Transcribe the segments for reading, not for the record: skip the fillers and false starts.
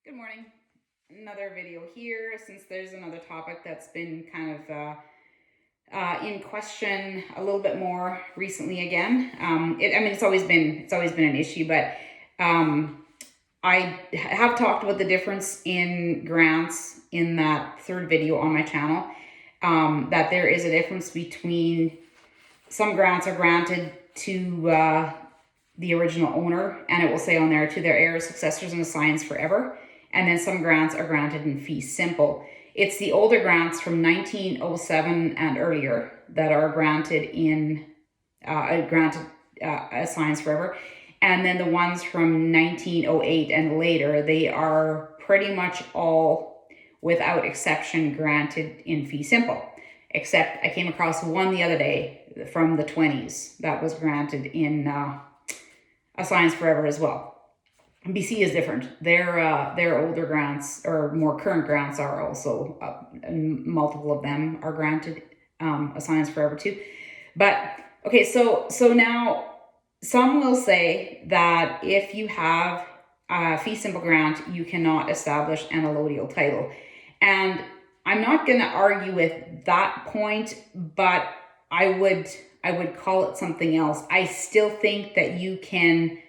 Good morning. Another video here, since there's another topic that's been kind of in question a little bit more recently again. It's always been an issue, but I have talked about the difference in grants in that third video on my channel. That there is a difference between some grants are granted to the original owner, and it will say on there to their heirs, successors, and assigns forever. And then some grants are granted in fee simple. It's the older grants from 1907 and earlier that are granted in assigns forever. And then the ones from 1908 and later, they are pretty much all, without exception, granted in fee simple. Except I came across one the other day from the 20s that was granted in assigns forever as well. BC is different. Their older grants or more current grants are also multiple of them are granted assigns forever too. But okay, so now some will say that if you have a fee simple grant, you cannot establish an allodial title, and I'm not going to argue with that point, but I would call it something else. I still think that you can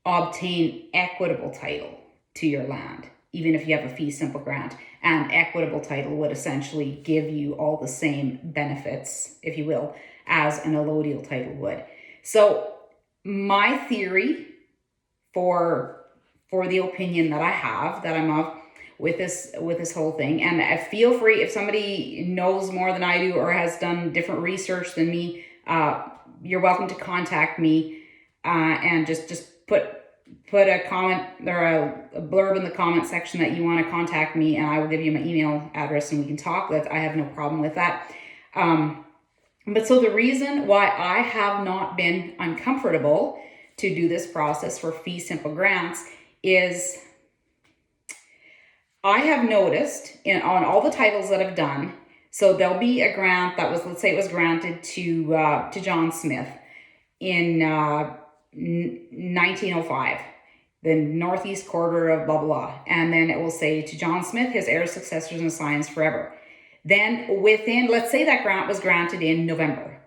obtain equitable title to your land, even if you have a fee simple grant. And equitable title would essentially give you all the same benefits, if you will, as an allodial title would. So my theory for the opinion that I have, that I'm of, with this whole thing, and I feel free, if somebody knows more than I do or has done different research than me, you're welcome to contact me and just put a comment or a blurb in the comment section that you want to contact me, and I will give you my email address and we can talk. I have no problem with that. But so the reason why I have not been uncomfortable to do this process for fee simple grants is I have noticed on all the titles that I've done, so there'll be a grant that was, let's say it was granted to John Smith in 1905, the northeast quarter of blah, blah, blah. And then it will say to John Smith, his heirs, successors, and assigns forever. Then within, let's say that grant was granted in November.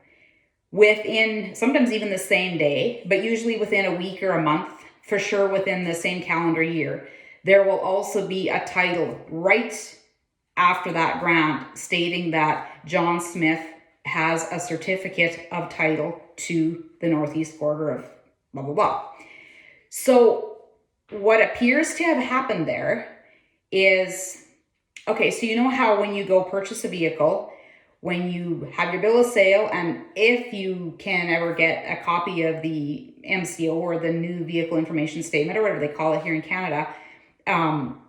Within, sometimes even the same day, but usually within a week or a month, for sure within the same calendar year, there will also be a title right after that grant stating that John Smith has a certificate of title to the northeast quarter of blah, blah, blah. So what appears to have happened there is, okay, so you know how when you go purchase a vehicle, when you have your bill of sale, and if you can ever get a copy of the MCO or the new vehicle information statement or whatever they call it here in Canada,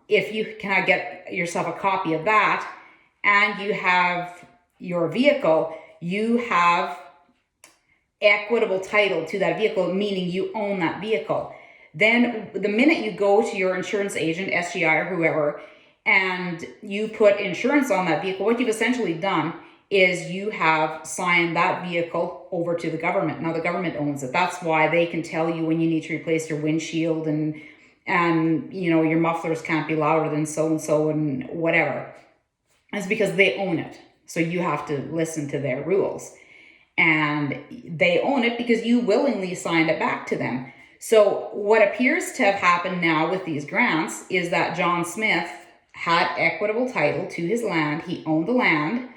if you cannot get yourself a copy of that and you have your vehicle, you have equitable title to that vehicle, meaning you own that vehicle. Then the minute you go to your insurance agent, SGI or whoever, and you put insurance on that vehicle, what you've essentially done is you have signed that vehicle over to the government. Now the government owns it. That's why they can tell you when you need to replace your windshield and you know, your mufflers can't be louder than so-and-so and whatever. It's because they own it. So you have to listen to their rules. And they own it because you willingly signed it back to them. So what appears to have happened now with these grants is that John Smith had equitable title to his land. He owned the land,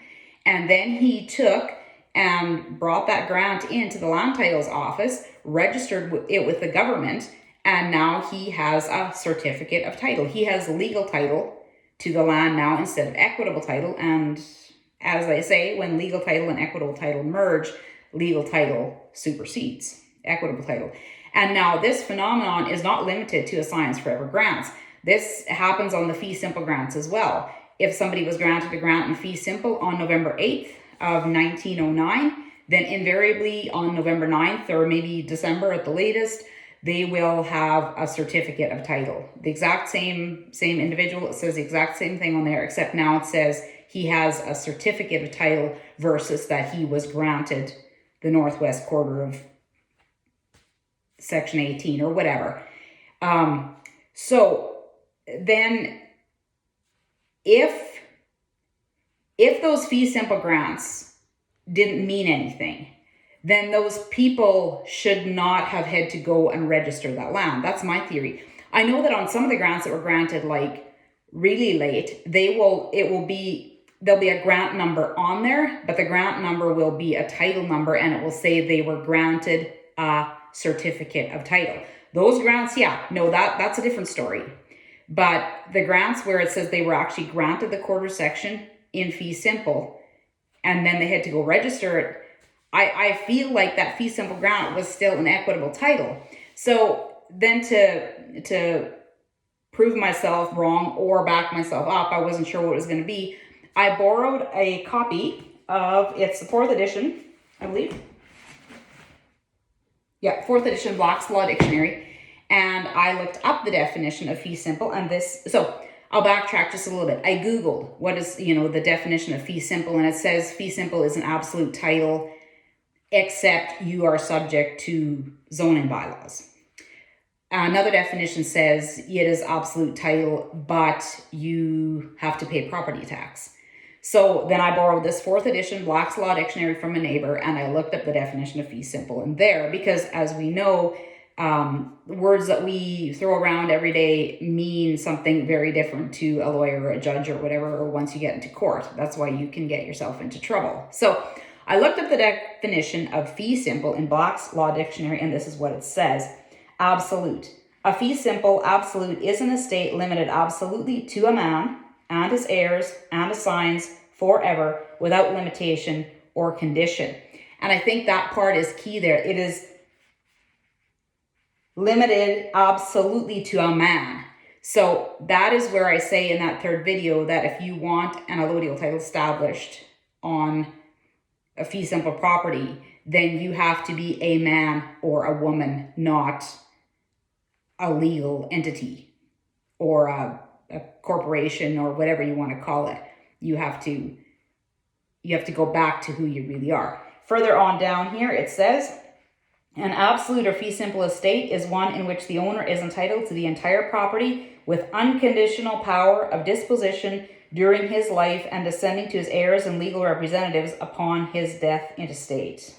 and then he took and brought that grant into the land titles office, registered it with the government, and now he has a certificate of title. He has legal title to the land now instead of equitable title. And as I say, when legal title and equitable title merge, legal title supersedes equitable title. And now this phenomenon is not limited to assigns forever grants. This happens on the fee simple grants as well. If somebody was granted a grant in fee simple on November 8th of 1909, then invariably on November 9th or maybe December at the latest, they will have a certificate of title. The exact same individual. It says the exact same thing on there, except now it says he has a certificate of title versus that he was granted the northwest quarter of section 18 or whatever. So then if those fee simple grants didn't mean anything, then those people should not have had to go and register that land. That's my theory. I know that on some of the grants that were granted like really late, there'll be a grant number on there, but the grant number will be a title number and it will say they were granted a certificate of title. Those grants, that's a different story. But the grants where it says they were actually granted the quarter section in fee simple and then they had to go register it, I feel like that fee simple grant was still an equitable title. So then to prove myself wrong or back myself up, I wasn't sure what it was going to be. I borrowed a copy of, it's the 4th edition, I believe. Yeah, 4th edition Black's Law Dictionary. And I looked up the definition of fee simple and this, so I'll backtrack just a little bit. I Googled what is, the definition of fee simple, and it says fee simple is an absolute title except you are subject to zoning bylaws. Another definition says it is absolute title, but you have to pay property tax. So then I borrowed this 4th edition Black's Law Dictionary from a neighbor, and I looked up the definition of fee simple in there because, as we know, words that we throw around every day mean something very different to a lawyer or a judge or whatever, or once you get into court. That's why you can get yourself into trouble. So I looked up the definition of fee simple in Black's Law Dictionary, and this is what it says. Absolute. A fee simple absolute is an estate limited absolutely to a man and his heirs and assigns forever without limitation or condition. And I think that part is key there. It is limited absolutely to a man. So that is where I say in that 3rd video that if you want an allodial title established on a fee simple property, then you have to be a man or a woman, not a legal entity or a corporation or whatever you want to call it. You have to go back to who you really are. Further on down here, it says, an absolute or fee simple estate is one in which the owner is entitled to the entire property with unconditional power of disposition during his life and descending to his heirs and legal representatives upon his death intestate.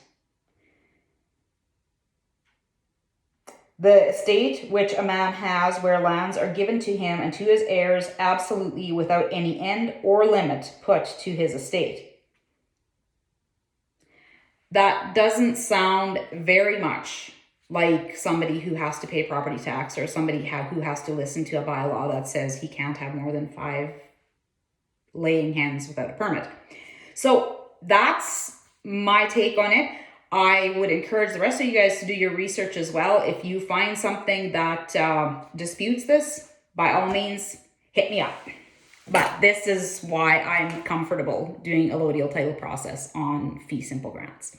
The estate which a man has where lands are given to him and to his heirs absolutely without any end or limit put to his estate. That doesn't sound very much like somebody who has to pay property tax or somebody who has to listen to a bylaw that says he can't have more than 5 laying hens without a permit. So that's my take on it. I would encourage the rest of you guys to do your research as well. If you find something that disputes this, by all means, hit me up. But this is why I'm comfortable doing a allodial title process on fee simple grants.